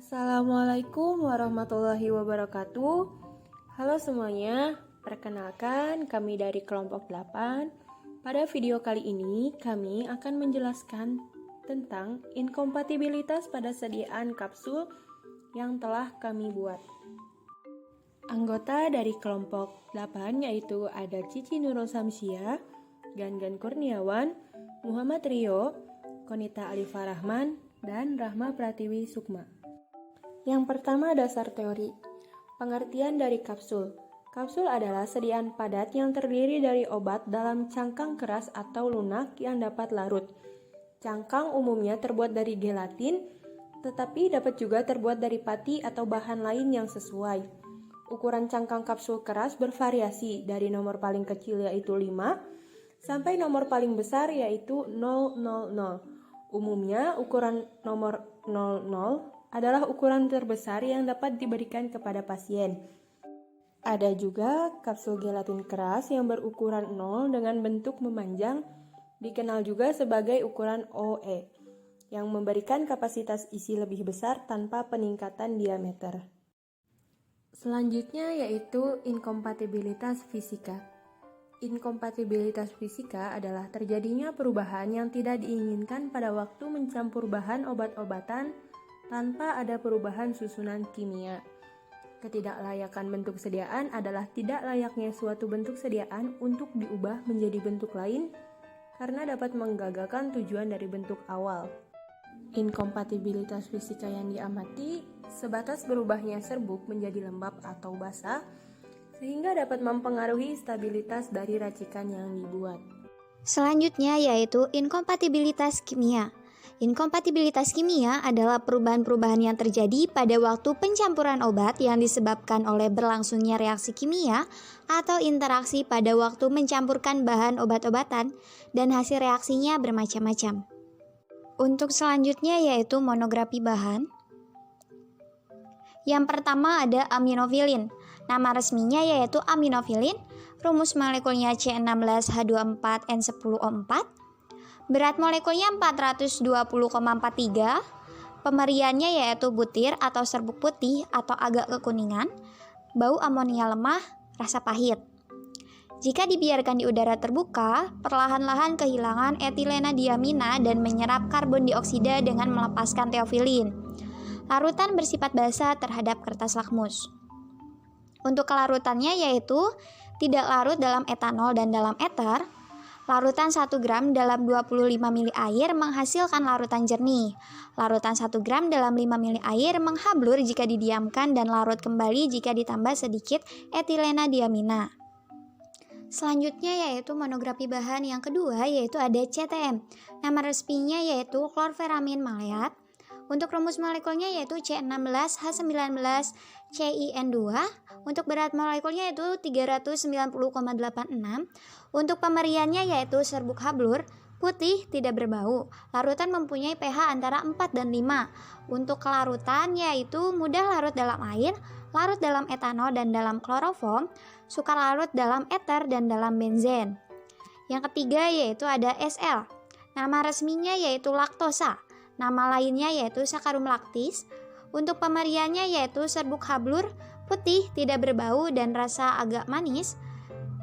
Assalamualaikum warahmatullahi wabarakatuh. Halo semuanya, perkenalkan kami dari kelompok 8. Pada video kali ini kami akan menjelaskan tentang inkompatibilitas pada sediaan kapsul yang telah kami buat. Anggota dari kelompok 8 yaitu ada Cici Nurul Samsia, Gangan Kurniawan, Muhammad Rio, Konita Alifah Rahman, dan Rahma Pratiwi Sukma. Yang pertama, dasar teori. Pengertian dari kapsul. Kapsul adalah sediaan padat yang terdiri dari obat dalam cangkang keras atau lunak yang dapat larut. Cangkang umumnya terbuat dari gelatin, tetapi dapat juga terbuat dari pati atau bahan lain yang sesuai. Ukuran cangkang kapsul keras bervariasi dari nomor paling kecil yaitu 5 sampai nomor paling besar yaitu 000. Umumnya ukuran nomor 00 adalah ukuran terbesar yang dapat diberikan kepada pasien. Ada juga kapsul gelatin keras yang berukuran 0 dengan bentuk memanjang, dikenal juga sebagai ukuran OE, yang memberikan kapasitas isi lebih besar tanpa peningkatan diameter. Selanjutnya yaitu inkompatibilitas fisika. Inkompatibilitas fisika adalah terjadinya perubahan yang tidak diinginkan pada waktu mencampur bahan obat-obatan tanpa ada perubahan susunan kimia. Ketidaklayakan bentuk sediaan adalah tidak layaknya suatu bentuk sediaan untuk diubah menjadi bentuk lain karena dapat menggagalkan tujuan dari bentuk awal. Inkompatibilitas fisika yang diamati sebatas berubahnya serbuk menjadi lembab atau basah sehingga dapat mempengaruhi stabilitas dari racikan yang dibuat. Selanjutnya yaitu inkompatibilitas kimia. Inkompatibilitas kimia adalah perubahan-perubahan yang terjadi pada waktu pencampuran obat yang disebabkan oleh berlangsungnya reaksi kimia atau interaksi pada waktu mencampurkan bahan obat-obatan dan hasil reaksinya bermacam-macam. Untuk selanjutnya yaitu monografi bahan. Yang pertama ada aminofilin. Nama resminya yaitu aminofilin, rumus molekulnya C16H24N10O4, berat molekulnya 420,43, pemeriannya yaitu butir atau serbuk putih atau agak kekuningan, bau amonia lemah, rasa pahit. Jika dibiarkan di udara terbuka, perlahan-lahan kehilangan etilena diamina dan menyerap karbon dioksida dengan melepaskan teofilin. Larutan bersifat basah terhadap kertas lakmus. Untuk kelarutannya yaitu tidak larut dalam etanol dan dalam eter. Larutan 1 gram dalam 25 ml air menghasilkan larutan jernih. Larutan 1 gram dalam 5 ml air menghablur jika didiamkan dan larut kembali jika ditambah sedikit etilena diamina. Selanjutnya yaitu monografi bahan yang kedua yaitu ada CTM. Nama resminya yaitu klorferamin maleat. Untuk rumus molekulnya yaitu C16H19CIN2. Untuk berat molekulnya yaitu 390,86. Untuk pemeriannya yaitu serbuk hablur, putih, tidak berbau. Larutan mempunyai pH antara 4 dan 5. Untuk kelarutan yaitu mudah larut dalam air, larut dalam etanol dan dalam kloroform, sukar larut dalam eter dan dalam benzen. Yang ketiga yaitu ada SL. Nama resminya yaitu laktosa. Nama lainnya yaitu sakarum lactis. Untuk pemeriannya yaitu serbuk hablur, putih, tidak berbau dan rasa agak manis.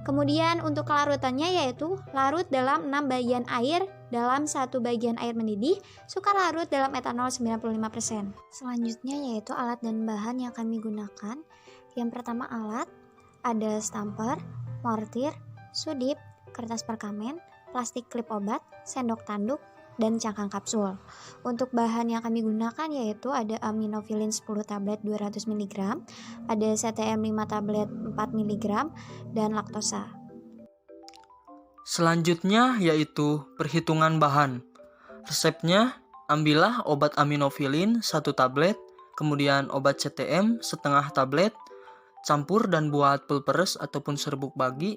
Kemudian untuk kelarutannya yaitu larut dalam 6 bagian air dalam 1 bagian air mendidih, sukar larut dalam etanol 95%. Selanjutnya yaitu alat dan bahan yang kami gunakan. Yang pertama alat, ada stamper, mortir, sudip, kertas perkamen, plastik klip obat, sendok tanduk, dan cangkang kapsul. Untuk bahan yang kami gunakan yaitu ada aminofilin 10 tablet 200 mg, ada CTM 5 tablet 4 mg, dan laktosa. Selanjutnya yaitu perhitungan bahan. Resepnya, ambillah obat aminofilin 1 tablet, kemudian obat CTM setengah tablet, campur dan buat pulperes ataupun serbuk bagi,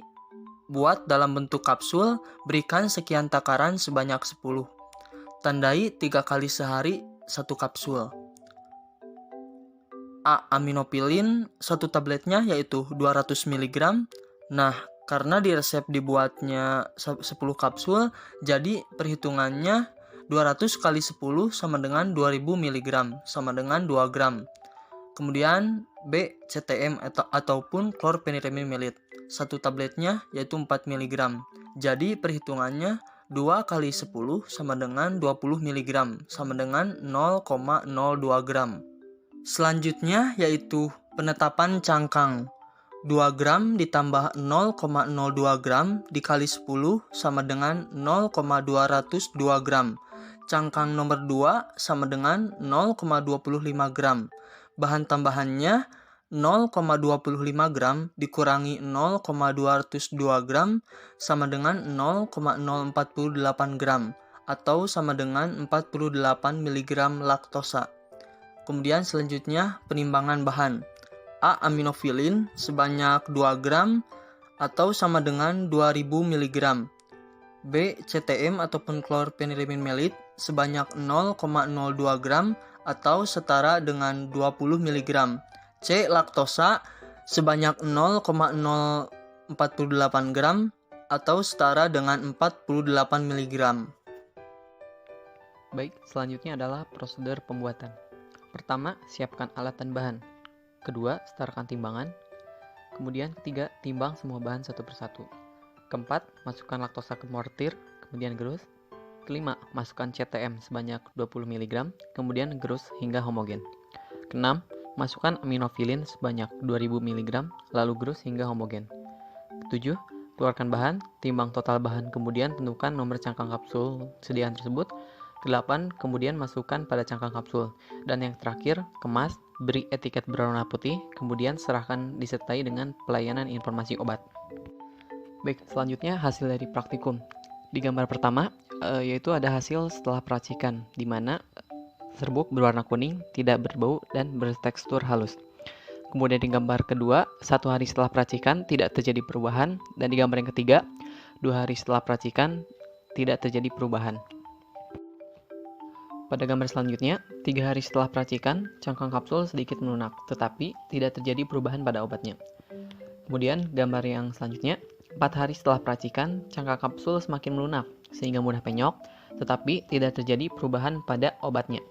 buat dalam bentuk kapsul, berikan sekian takaran sebanyak 10. Tandai 3 kali sehari 1 kapsul. Aminofilin 1 tabletnya yaitu 200 mg. Nah, karena di resep dibuatnya 10 kapsul, jadi perhitungannya 200 kali 10 sama dengan 2000 mg sama dengan 2 gram. Kemudian B. CTM ataupun chlorpheniramine. Satu tabletnya yaitu 4 mg. Jadi perhitungannya 2 kali 10 sama dengan 20 mg sama dengan 0,02 gram. Selanjutnya yaitu penetapan cangkang. 2 gram ditambah 0,02 gram dikali 10 sama dengan 0,202 gram. Cangkang nomor 2 sama dengan 0,25 gram. Bahan tambahannya 0,25 gram dikurangi 0,202 gram sama dengan 0,048 gram atau sama dengan 48 mg laktosa. Kemudian selanjutnya penimbangan bahan. A. Aminofilin sebanyak 2 gram atau sama dengan 2000 mg. B. CTM ataupun chlorpheniramine sebanyak 0,02 gram atau setara dengan 20 mg. C. Laktosa sebanyak 0,048 gram atau setara dengan 48 mg. Baik, selanjutnya adalah prosedur pembuatan. Pertama, siapkan alat dan bahan. Kedua, setarakan timbangan. Kemudian ketiga, timbang semua bahan satu persatu. Keempat, masukkan laktosa ke mortir, kemudian gerus. Kelima, masukkan CTM sebanyak 20 mg, kemudian gerus hingga homogen. Keenam, masukkan aminofilin sebanyak 2000 mg, lalu gerus hingga homogen. Ketujuh, keluarkan bahan, timbang total bahan, kemudian tentukan nomor cangkang kapsul sediaan tersebut. 8. Kemudian masukkan pada cangkang kapsul. Dan yang terakhir, kemas, beri etiket berwarna putih, kemudian serahkan disertai dengan pelayanan informasi obat. Baik, selanjutnya hasil dari praktikum. Di gambar pertama, yaitu ada hasil setelah peracikan, di mana serbuk berwarna kuning, tidak berbau, dan bertekstur halus. Kemudian di gambar kedua, 1 hari setelah peracikan, tidak terjadi perubahan. Dan di gambar yang ketiga, 2 hari setelah peracikan, tidak terjadi perubahan. Pada gambar selanjutnya, 3 hari setelah peracikan, cangkang kapsul sedikit melunak, tetapi tidak terjadi perubahan pada obatnya. Kemudian, gambar yang selanjutnya, 4 hari setelah peracikan, cangkang kapsul semakin melunak, sehingga mudah penyok, tetapi tidak terjadi perubahan pada obatnya.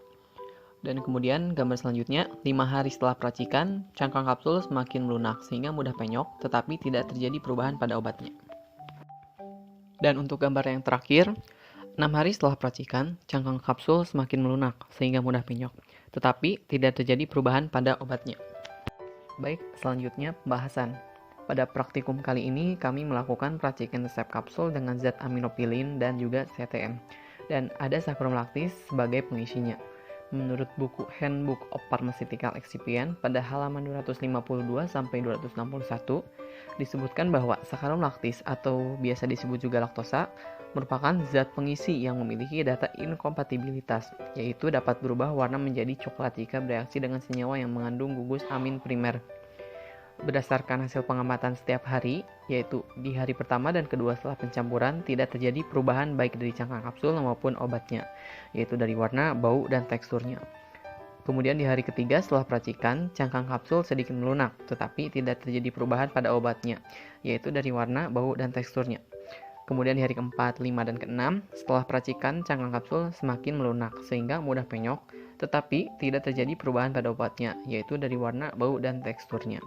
Dan kemudian, gambar selanjutnya, 5 hari setelah peracikan, cangkang kapsul semakin melunak, sehingga mudah penyok, tetapi tidak terjadi perubahan pada obatnya. Dan untuk gambar yang terakhir, 6 hari setelah peracikan, cangkang kapsul semakin melunak sehingga mudah penyok, tetapi tidak terjadi perubahan pada obatnya. Baik, selanjutnya pembahasan. Pada praktikum kali ini kami melakukan peracikan resep kapsul dengan zat aminofilin dan juga CTM. Dan ada saccharomlactis sebagai pengisinya. Menurut buku Handbook of Pharmaceutical Excipient pada halaman 252 sampai 261 disebutkan bahwa saccharomlactis atau biasa disebut juga laktosa merupakan zat pengisi yang memiliki data inkompatibilitas, yaitu dapat berubah warna menjadi coklat jika bereaksi dengan senyawa yang mengandung gugus amin primer. Berdasarkan hasil pengamatan setiap hari, yaitu di hari pertama dan kedua setelah pencampuran, tidak terjadi perubahan baik dari cangkang kapsul maupun obatnya, yaitu dari warna, bau, dan teksturnya. Kemudian di hari ketiga setelah peracikan, cangkang kapsul sedikit melunak, tetapi tidak terjadi perubahan pada obatnya, yaitu dari warna, bau, dan teksturnya. Kemudian di hari keempat, 5, dan ke-6, setelah peracikan, cangkang kapsul semakin melunak sehingga mudah penyok, tetapi tidak terjadi perubahan pada obatnya, yaitu dari warna, bau, dan teksturnya.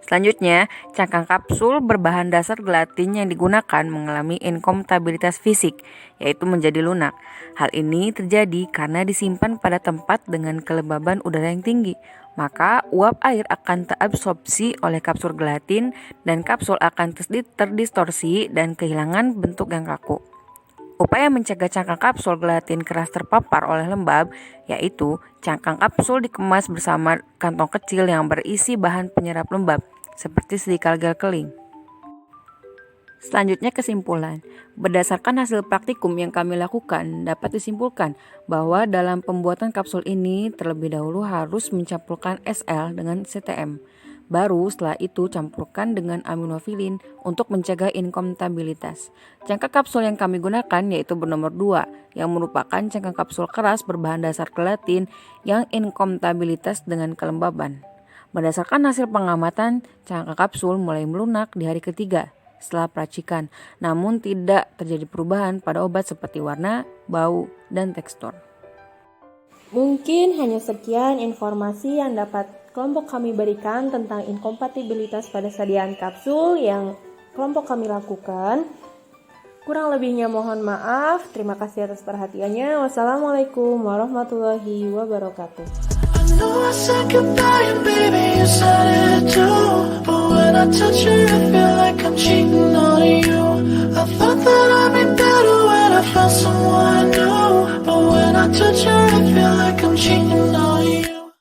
Selanjutnya, cangkang kapsul berbahan dasar gelatin yang digunakan mengalami inkompatibilitas fisik, yaitu menjadi lunak. Hal ini terjadi karena disimpan pada tempat dengan kelembaban udara yang tinggi. Maka uap air akan terabsorpsi oleh kapsul gelatin dan kapsul akan terdistorsi dan kehilangan bentuk yang kaku. Upaya mencegah cangkang kapsul gelatin keras terpapar oleh lembab, yaitu cangkang kapsul dikemas bersama kantong kecil yang berisi bahan penyerap lembab, seperti sedikal gel keling. Selanjutnya kesimpulan. Berdasarkan hasil praktikum yang kami lakukan, dapat disimpulkan bahwa dalam pembuatan kapsul ini terlebih dahulu harus mencampurkan SL dengan CTM. Baru setelah itu campurkan dengan aminofilin untuk mencegah inkompatibilitas. Cangkang kapsul yang kami gunakan yaitu bernomor 2, yang merupakan cangkang kapsul keras berbahan dasar gelatin yang inkompatibilitas dengan kelembaban. Berdasarkan hasil pengamatan, cangkang kapsul mulai melunak di hari ketiga. setelah peracikan, namun tidak terjadi perubahan pada obat seperti warna, bau, dan tekstur. Mungkin hanya sekian informasi yang dapat kelompok kami berikan tentang inkompatibilitas pada sediaan kapsul yang kelompok kami lakukan. Kurang lebihnya mohon maaf. Terima kasih atas perhatiannya. Wassalamualaikum warahmatullahi wabarakatuh. I know I said goodbye and baby you said it too, but when I touch you I feel like I'm cheating on you. I thought that I'd be better when I found someone new, but when I touch you I feel like I'm cheating on you.